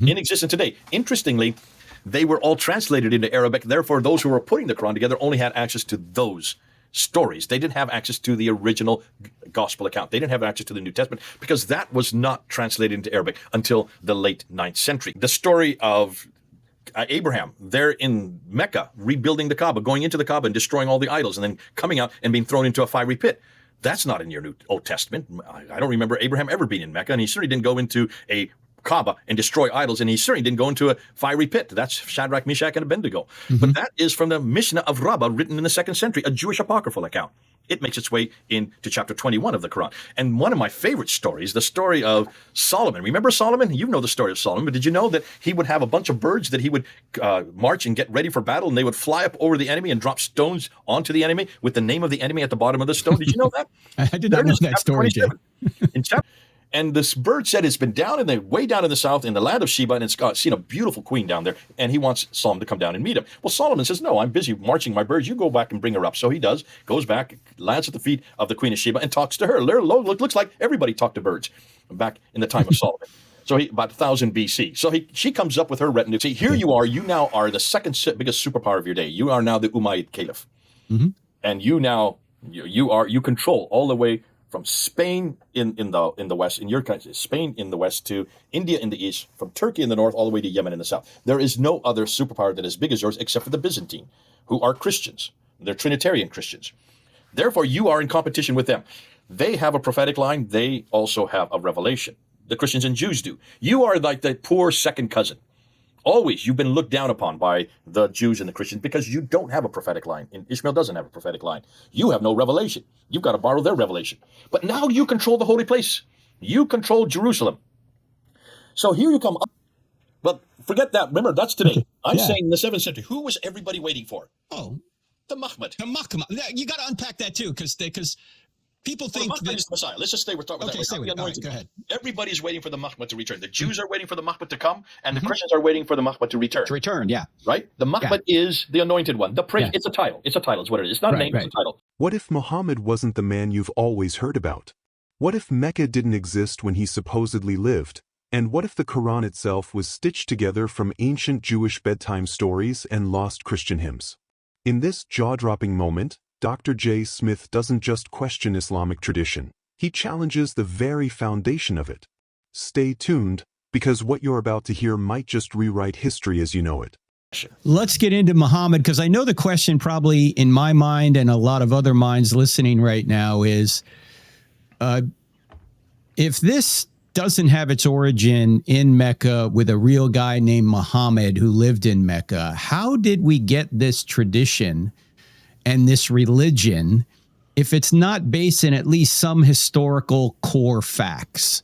in existence today. Interestingly, they were all translated into Arabic. Therefore, those who were putting the Quran together only had access to those stories. They didn't have access to the original gospel account. They didn't have access to the New Testament because that was not translated into Arabic until the late 9th century. The story of Abraham there in Mecca, rebuilding the Kaaba, going into the Kaaba and destroying all the idols and then coming out and being thrown into a fiery pit. That's not in your New Old Testament. I don't remember Abraham ever being in Mecca, and he certainly didn't go into a Kaaba and destroy idols, and he certainly didn't go into a fiery pit. That's Shadrach, Meshach, and Abednego. But that is from the Mishnah of Rabbah, written in the 2nd century, a Jewish apocryphal account. It makes its way into chapter 21 of the Quran. And one of my favorite stories, the story of Solomon. Remember Solomon? You know the story of Solomon, but did you know that he would have a bunch of birds that he would march and get ready for battle, and they would fly up over the enemy and drop stones onto the enemy with the name of the enemy at the bottom of the stone? Did you know that? I did not know that story, Jay. And this bird said it's been down way down in the south in the land of Sheba, and it's seen a beautiful queen down there, and he wants Solomon to come down and meet him. Well, Solomon says, no, I'm busy marching my birds. You go back and bring her up. So he does, goes back, lands at the feet of the queen of Sheba and talks to her. Looks like everybody talked to birds back in the time of Solomon. So about 1000 BC. So she comes up with her retinue. See, here you are. You now are the second biggest superpower of your day. You are now the Umayyad Caliph. And you now, you control all the way from Spain in the west, in your country, Spain in the west to India in the east, from Turkey in the north all the way to Yemen in the south. There is no other superpower that is big as yours except for the Byzantine, who are Christians. They're Trinitarian Christians. Therefore, you are in competition with them. They have a prophetic line. They also have a revelation. The Christians and Jews do. You are like the poor second cousin. Always, you've been looked down upon by the Jews and the Christians because you don't have a prophetic line. And Ishmael doesn't have a prophetic line. You have no revelation. You've got to borrow their revelation. But now you control the holy place. You control Jerusalem. So here you come up. But forget that. Remember, that's today. I'm saying in the 7th century. Who was everybody waiting for? Oh, the Mahmud. The Mahmud. You got to unpack that too, because people think Mahmud is the Messiah. Let's just stay with that. Okay, stay with it. All right, go ahead. Everybody's waiting for the Mahmud to return. The Jews are waiting for the Mahmud to come, and the Christians are waiting for the Mahmud to return. To return, yeah. Right? The Mahmud is the anointed one. The prince. It's a title. It's a title. It's what it is. It's not a name. It's a title. What if Muhammad wasn't the man you've always heard about? What if Mecca didn't exist when he supposedly lived? And what if the Quran itself was stitched together from ancient Jewish bedtime stories and lost Christian hymns? In this jaw-dropping moment, Dr. J. Smith doesn't just question Islamic tradition, he challenges the very foundation of it. Stay tuned, because what you're about to hear might just rewrite history as you know it. Let's get into Muhammad, because I know the question probably in my mind and a lot of other minds listening right now is, if this doesn't have its origin in Mecca with a real guy named Muhammad who lived in Mecca, how did we get this tradition and this religion if it's not based in at least some historical core facts?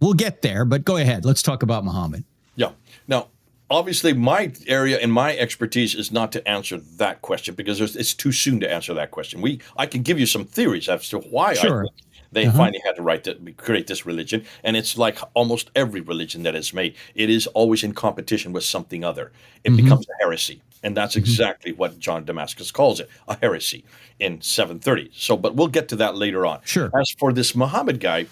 We'll get there, but go ahead. Let's talk about Muhammad. Yeah. Now, obviously, my area and my expertise is not to answer that question because it's too soon to answer that question. I can give you some theories as to why I think they finally had to create this religion, and it's like almost every religion that is made. It is always in competition with something other. It becomes a heresy. And that's exactly what John Damascus calls it, a heresy in 730. So, but we'll get to that later on. Sure. As for this Muhammad guy,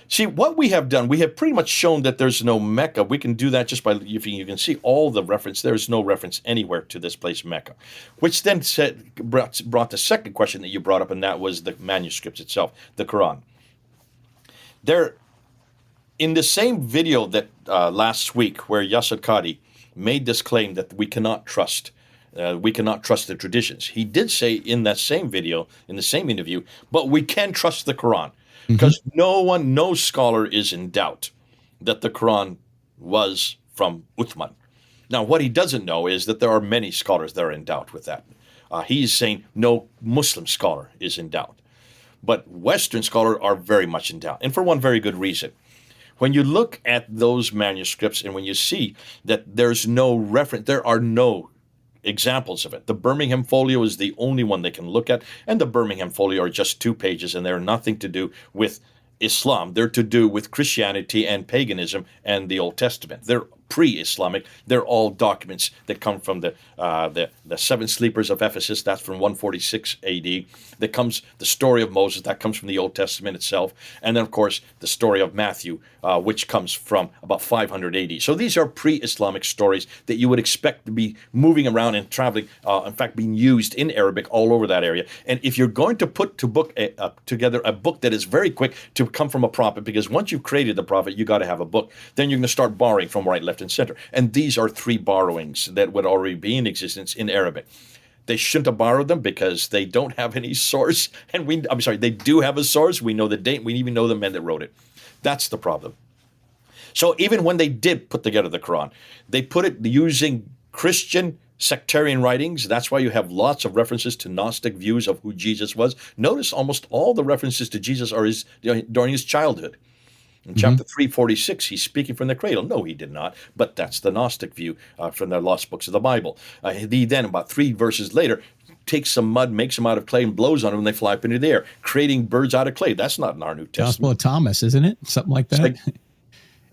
see, what we have done, we have pretty much shown that there's no Mecca. We can do that just by, if you can see all the reference, there's no reference anywhere to this place, Mecca. Which then brought the second question that you brought up, and that was the manuscripts itself, the Quran. There, in the same video that last week where Yasser Qadi made this claim that we cannot trust the traditions. He did say in that same video, in the same interview, but we can trust the Quran because no scholar is in doubt that the Quran was from Uthman. Now, what he doesn't know is that there are many scholars that are in doubt with that. He's saying no Muslim scholar is in doubt, but Western scholars are very much in doubt, and for one very good reason. When you look at those manuscripts and when you see that there's no reference, there are no examples of it. The Birmingham Folio is the only one they can look at, and the Birmingham Folio are just 2 pages, and they're nothing to do with Islam. They're to do with Christianity and paganism and the Old Testament. They're pre-Islamic. They're all documents that come from the seven sleepers of Ephesus. That's from 146 A.D. That comes the story of Moses. That comes from the Old Testament itself, and then of course the story of Matthew, which comes from about 500 A.D. So these are pre-Islamic stories that you would expect to be moving around and traveling. In fact, being used in Arabic all over that area. And if you're going to put together a book that is very quick to come from a prophet, because once you've created the prophet, you got to have a book. Then you're going to start borrowing from right, left, and center. And these are three borrowings that would already be in existence in Arabic. They shouldn't have borrowed them because they don't have any source. And they do have a source. We know the date. We even know the men that wrote it. That's the problem. So even when they did put together the Quran, they put it using Christian sectarian writings. That's why you have lots of references to Gnostic views of who Jesus was. Notice almost all the references to Jesus are during his childhood. In chapter 346, he's speaking from the cradle. No, he did not, but that's the Gnostic view from the lost books of the Bible. He then, about 3 verses later, takes some mud, makes them out of clay, and blows on them, and they fly up into the air, creating birds out of clay. That's not in our New Testament. Gospel of Thomas, isn't it? Something like that.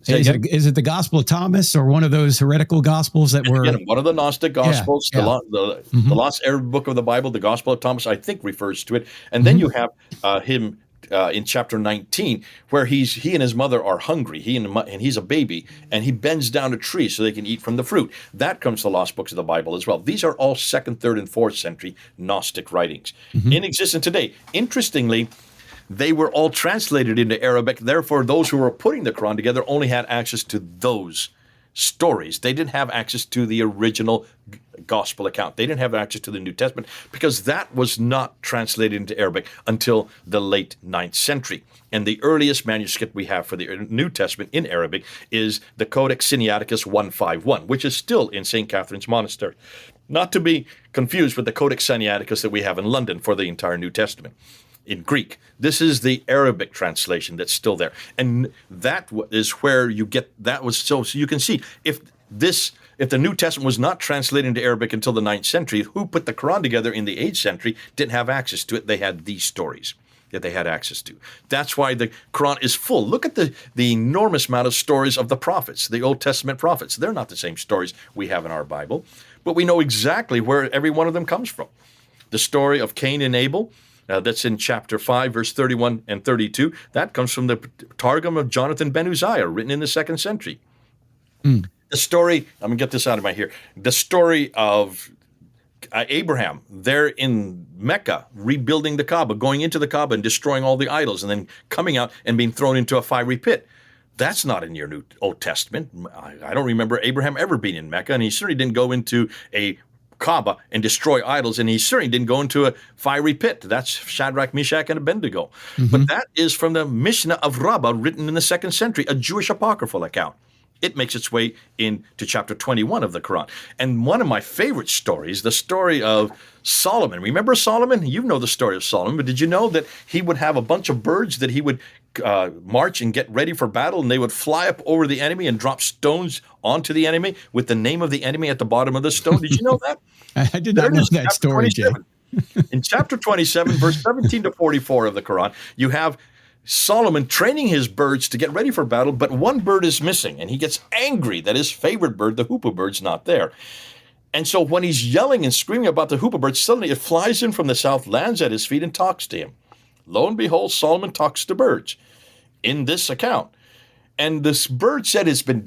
Is it the Gospel of Thomas or one of those heretical Gospels that were... Again, one of the Gnostic Gospels, the lost Arab book of the Bible, the Gospel of Thomas, I think refers to it. And then you have him in chapter 19, where he and his mother are hungry. And he's a baby, and he bends down a tree so they can eat from the fruit. That comes to the lost books of the Bible as well. These are all 2nd, 3rd, and 4th century Gnostic writings in existence today. Interestingly, they were all translated into Arabic. Therefore, those who were putting the Quran together only had access to those stories. They didn't have access to the original gospel account. They didn't have access to the New Testament because that was not translated into Arabic until the late 9th century. And the earliest manuscript we have for the New Testament in Arabic is the Codex Sinaiticus 151, which is still in St. Catherine's Monastery. Not to be confused with the Codex Sinaiticus that we have in London for the entire New Testament. In Greek. This is the Arabic translation that's still there. And that is where you get, that was so you can see, if the New Testament was not translated into Arabic until the 9th century, who put the Quran together in the 8th century didn't have access to it. They had these stories that they had access to. That's why the Quran is full. Look at the enormous amount of stories of the prophets, the Old Testament prophets. They're not the same stories we have in our Bible, but we know exactly where every one of them comes from. The story of Cain and Abel, that's in chapter 5, verse 31 and 32. That comes from the Targum of Jonathan ben Uzziah, written in the 2nd century. The story, I'm going to get this out of my here. The story of Abraham there in Mecca, rebuilding the Kaaba, going into the Kaaba and destroying all the idols, and then coming out and being thrown into a fiery pit. That's not in your New Old Testament. I don't remember Abraham ever being in Mecca, and he certainly didn't go into a Kaaba and destroy idols, and he certainly didn't go into a fiery pit. That's Shadrach, Meshach, and Abednego. But that is from the Mishnah of Rabbah, written in the 2nd century, a Jewish apocryphal account. It makes its way into chapter 21 of the Quran. And one of my favorite stories, the story of Solomon. Remember Solomon? You know the story of Solomon, but did you know that he would have a bunch of birds that he would march and get ready for battle, and they would fly up over the enemy and drop stones onto the enemy with the name of the enemy at the bottom of the stone? Did you know that? I did not know that story, Jay. In chapter 27, verse 17 to 44 of the Quran, you have Solomon training his birds to get ready for battle, but one bird is missing, and he gets angry that his favorite bird, the hoopoe bird's not there. And so when he's yelling and screaming about the hoopoe bird, suddenly it flies in from the south, lands at his feet, and talks to him. Lo and behold, Solomon talks to birds in this account. And this bird said it's been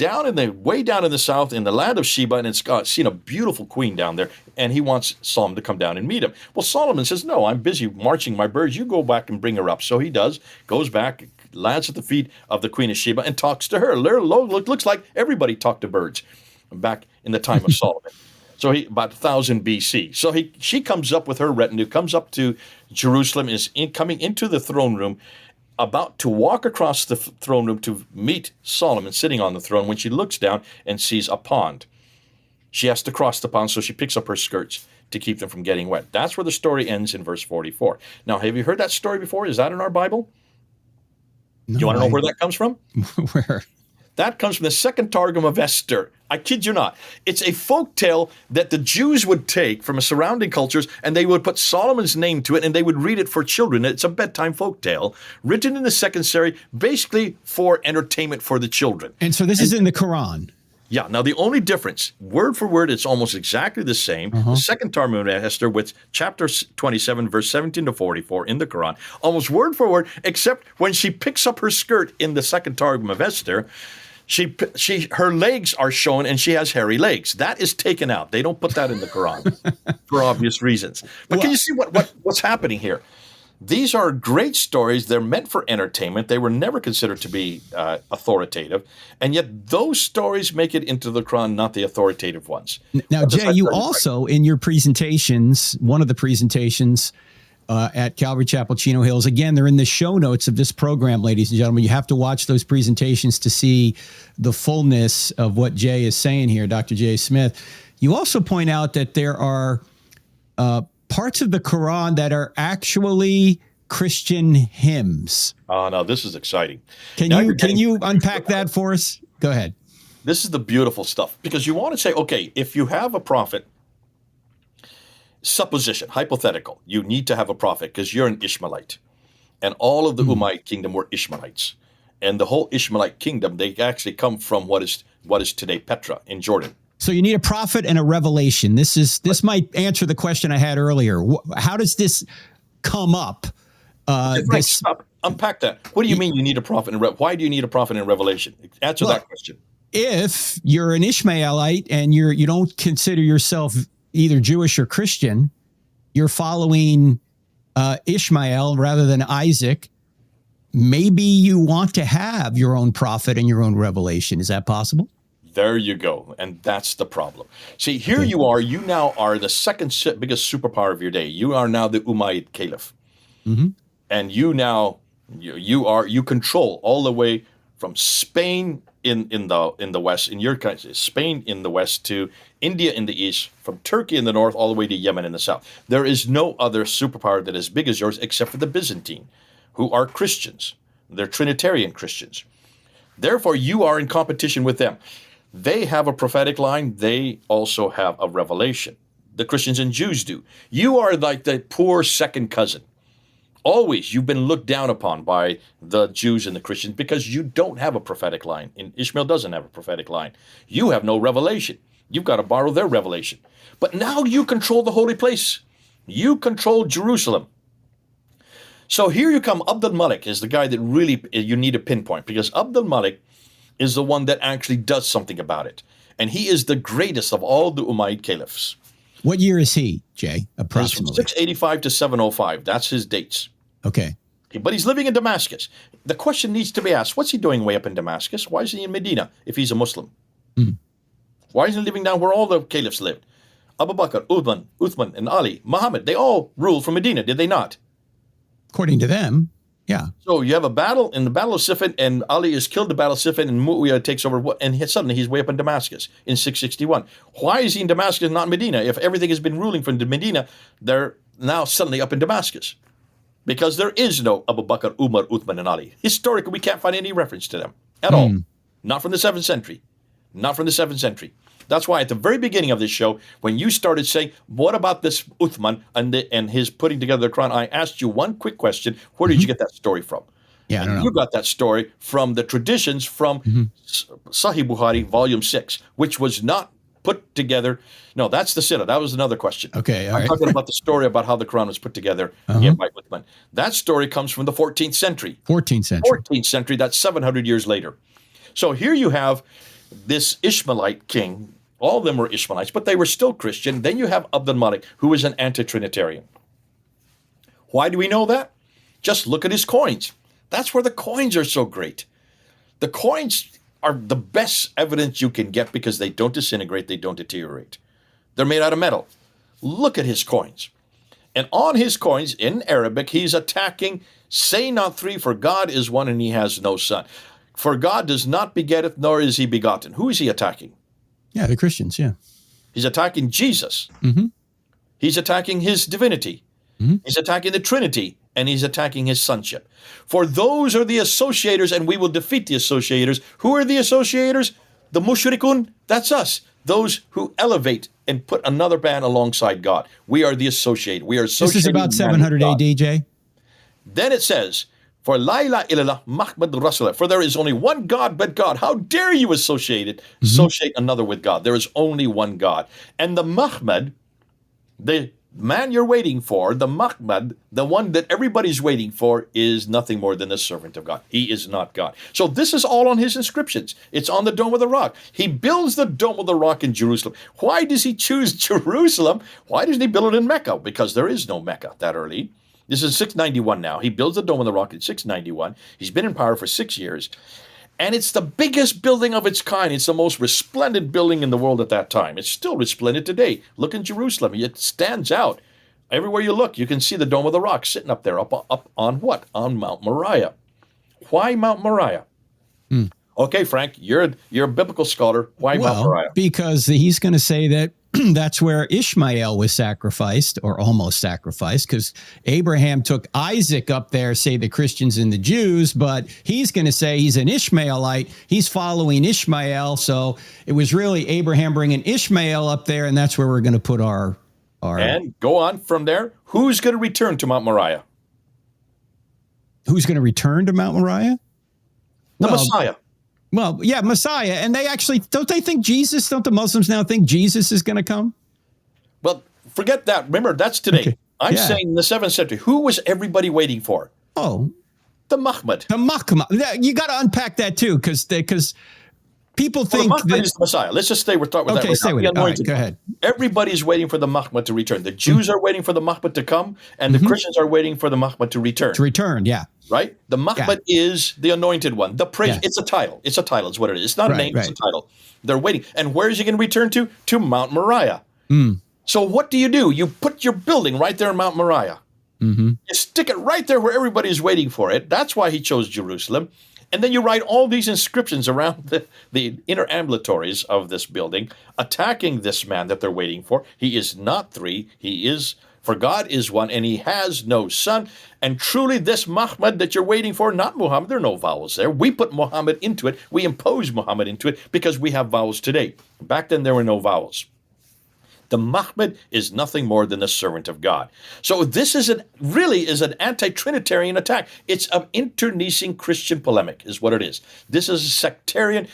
way down in the south in the land of Sheba, and it's seen a beautiful queen down there, and he wants Solomon to come down and meet him. Well, Solomon says, no, I'm busy marching my birds. You go back and bring her up. So he does, goes back, lands at the feet of the queen of Sheba, and talks to her. Looks like everybody talked to birds back in the time of Solomon. So about 1000 BC. So she comes up with her retinue, comes up to Jerusalem, is coming into the throne room, about to walk across the throne room to meet Solomon sitting on the throne, when she looks down and sees a pond. She has to cross the pond, so she picks up her skirts to keep them from getting wet. That's where the story ends in verse 44. Now, have you heard that story before? Is that in our Bible? No, Do you want to know where that comes from? Where? That comes from the 2nd Targum of Esther. I kid you not. It's a folk tale that the Jews would take from surrounding cultures, and they would put Solomon's name to it, and they would read it for children. It's a bedtime folk tale written in the 2nd century, basically for entertainment for the children. And so this is in the Quran. Yeah. Now, the only difference, word for word, it's almost exactly the same. The second Talmud Esther with chapter 27, verse 17 to 44 in the Quran, almost word for word, except when she picks up her skirt in the second Targum of Esther, her legs are shown and she has hairy legs. That is taken out. They don't put that in the Quran for obvious reasons. But can you see what's happening here? These are great stories. They're meant for entertainment. They were never considered to be authoritative. And yet those stories make it into the Quran, not the authoritative ones. Now, Jay, you also, in your presentations, one of the presentations at Calvary Chapel, Chino Hills, again, they're in the show notes of this program, ladies and gentlemen. You have to watch those presentations to see the fullness of what Jay is saying here, Dr. Jay Smith. You also point out that there are parts of the Quran that are actually Christian hymns. Oh, no, this is exciting. Can you unpack that for us? Go ahead. This is the beautiful stuff, because you want to say, okay, if you have a prophet, supposition, hypothetical, you need to have a prophet because you're an Ishmaelite. And all of the Umayyad kingdom were Ishmaelites. And the whole Ishmaelite kingdom, they actually come from what is today Petra in Jordan. So you need a prophet and a revelation. This might answer the question I had earlier. How does this come up? Stop. Unpack that. What do you mean you need a prophet? Why do you need a prophet and revelation? Answer that question. If you're an Ishmaelite and you don't consider yourself either Jewish or Christian, you're following Ishmael rather than Isaac, maybe you want to have your own prophet and your own revelation. Is that possible? There you go. And that's the problem. See, here you now are the second biggest superpower of your day. You are now the Umayyad Caliph. Mm-hmm. And you control all the way from Spain in the west, in your country, Spain in the west to India in the east, from Turkey in the north all the way to Yemen in the south. There is no other superpower that is as big as yours except for the Byzantine, who are Christians. They're Trinitarian Christians. Therefore, you are in competition with them. They have a prophetic line. They also have a revelation. The Christians and Jews do. You are like the poor second cousin. Always, you've been looked down upon by the Jews and the Christians because you don't have a prophetic line. And Ishmael doesn't have a prophetic line. You have no revelation. You've got to borrow their revelation. But now you control the holy place. You control Jerusalem. So here you come. Abd al-Malik is the guy that really you need to pinpoint, because Abd al-Malik is the one that actually does something about it. And he is the greatest of all the Umayyad caliphs. What year is he, Jay, approximately? He's from 685 to 705. That's his dates. Okay. But he's living in Damascus. The question needs to be asked, what's he doing way up in Damascus? Why is he in Medina if he's a Muslim? Why isn't he living down where all the caliphs lived? Abu Bakr, Uthman, and Ali, Muhammad, they all ruled from Medina, did they not? According to them, yeah. So you have a battle in the Battle of Siffin, and Ali is killed in the Battle of Siffin, and Muawiyah takes over, and suddenly he's way up in Damascus in 661. Why is he in Damascus, not Medina? If everything has been ruling from Medina, they're now suddenly up in Damascus. Because there is no Abu Bakr, Umar, Uthman, and Ali. Historically, we can't find any reference to them at all. Not from the 7th century. Not from the 7th century. That's why at the very beginning of this show, when you started saying, what about this Uthman and his putting together the Quran, I asked you one quick question. Where did you get that story from? Yeah, I don't know. You got that story from the traditions from Sahih Bukhari, Volume 6, which was not put together. No, that's the Siddha. That was another question. Okay, all I'm right. talking about the story about how the Quran was put together in by Uthman. That story comes from the 14th century. 14th century. 14th century, that's 700 years later. So here you have this Ishmaelite king. All of them were Ishmaelites, but they were still Christian. Then you have Abd al-Malik, who is an anti-Trinitarian. Why do we know that? Just look at his coins. That's where the coins are so great. The coins are the best evidence you can get because they don't disintegrate, they don't deteriorate. They're made out of metal. Look at his coins. And on his coins, in Arabic, he's attacking, say not three, for God is one and he has no son. For God does not begetteth, nor is he begotten. Who is he attacking? Yeah, the Christians, yeah. He's attacking Jesus. He's attacking his divinity. He's attacking the Trinity, and he's attacking his sonship. For those are the associators, and we will defeat the associators. Who are the associators? The mushrikun, that's us. Those who elevate and put another man alongside God. We are the associated. We are associated. This is about 700 AD, Jay? Then it says, For La ilaha illallah Muhammad Rasulullah. For there is only one God but God. How dare you associate another with God? There is only one God. And the Muhammad, the man you're waiting for, the Muhammad, the one that everybody's waiting for, is nothing more than the servant of God. He is not God. So this is all on his inscriptions. It's on the Dome of the Rock. He builds the Dome of the Rock in Jerusalem. Why does he choose Jerusalem? Why doesn't he build it in Mecca? Because there is no Mecca that early. This is 691 now. He builds the Dome of the Rock in 691. He's been in power for 6 years. And it's the biggest building of its kind. It's the most resplendent building in the world at that time. It's still resplendent today. Look in Jerusalem. It stands out. Everywhere you look, you can see the Dome of the Rock sitting up there, up on what? On Mount Moriah. Why Mount Moriah? Okay, Frank, you're a biblical scholar. Why Mount Moriah? Because he's going to say that that's where Ishmael was sacrificed, or almost sacrificed, because Abraham took Isaac up there, say the Christians and the Jews, but he's going to say he's an Ishmaelite. He's following Ishmael. So it was really Abraham bringing Ishmael up there, and that's where we're going to put our. And go on from there. Who's going to return to Mount Moriah? Who's going to return to Mount Moriah? The Messiah. Well, yeah, Messiah. And they actually, don't the Muslims now think Jesus is going to come? Well, forget that. Remember, that's today. Okay. I'm saying in the 7th century, who was everybody waiting for? Oh. The Muhammad. The Muhammad. You got to unpack that too, because people think the Muhammad is the Messiah. Let's just stay with that. Okay, right stay with it. All right, go ahead. Everybody's waiting for the Muhammad to return. The Jews are waiting for the Muhammad to come, and the Christians are waiting for the Muhammad to return. Yeah. Right? The Muhammad is the anointed one. The praise. Yeah. It's a title. It's a title. It's what it is. It's not a name. It's a title. They're waiting. And where is he going to return to? To Mount Moriah. So what do? You put your building right there in Mount Moriah. You stick it right there where everybody's waiting for it. That's why he chose Jerusalem. And then you write all these inscriptions around the inner ambulatories of this building, attacking this man that they're waiting for. He is not three. He is, for God is one, and he has no son. And truly this Muhammad that you're waiting for, not Muhammad, there are no vowels there. We put Muhammad into it. We impose Muhammad into it because we have vowels today. Back then there were no vowels. The Muhammad is nothing more than the servant of God. So this is really an anti-Trinitarian attack. It's an internecine Christian polemic is what it is. This is a sectarian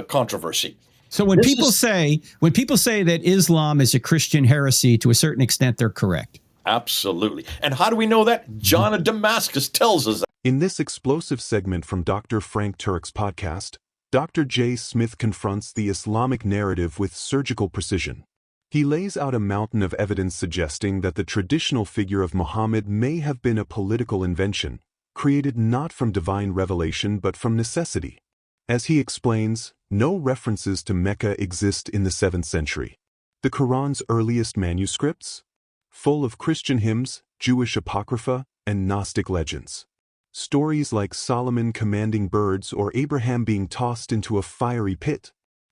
controversy. So when people say that Islam is a Christian heresy, to a certain extent, they're correct. Absolutely. And how do we know that? John of Damascus tells us that. In this explosive segment from Dr. Frank Turek's podcast, Dr. J. Smith confronts the Islamic narrative with surgical precision. He lays out a mountain of evidence suggesting that the traditional figure of Muhammad may have been a political invention, created not from divine revelation but from necessity. As he explains, no references to Mecca exist in the 7th century. The Quran's earliest manuscripts? Full of Christian hymns, Jewish apocrypha, and Gnostic legends. Stories like Solomon commanding birds or Abraham being tossed into a fiery pit.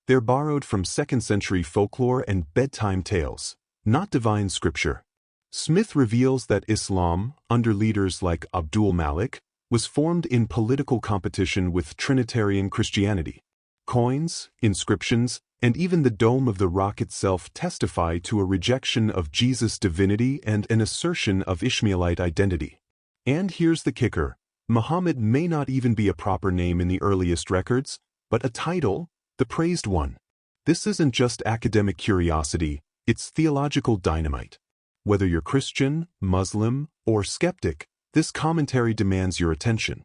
They're borrowed from 2nd century folklore and bedtime tales, not divine scripture. Smith reveals that Islam, under leaders like Abdul Malik, was formed in political competition with Trinitarian Christianity. Coins, inscriptions, and even the Dome of the Rock itself testify to a rejection of Jesus' divinity and an assertion of Ishmaelite identity. And here's the kicker. Muhammad may not even be a proper name in the earliest records, but a title, the praised one. This isn't just academic curiosity, it's theological dynamite. Whether you're Christian, Muslim, or skeptic, this commentary demands your attention.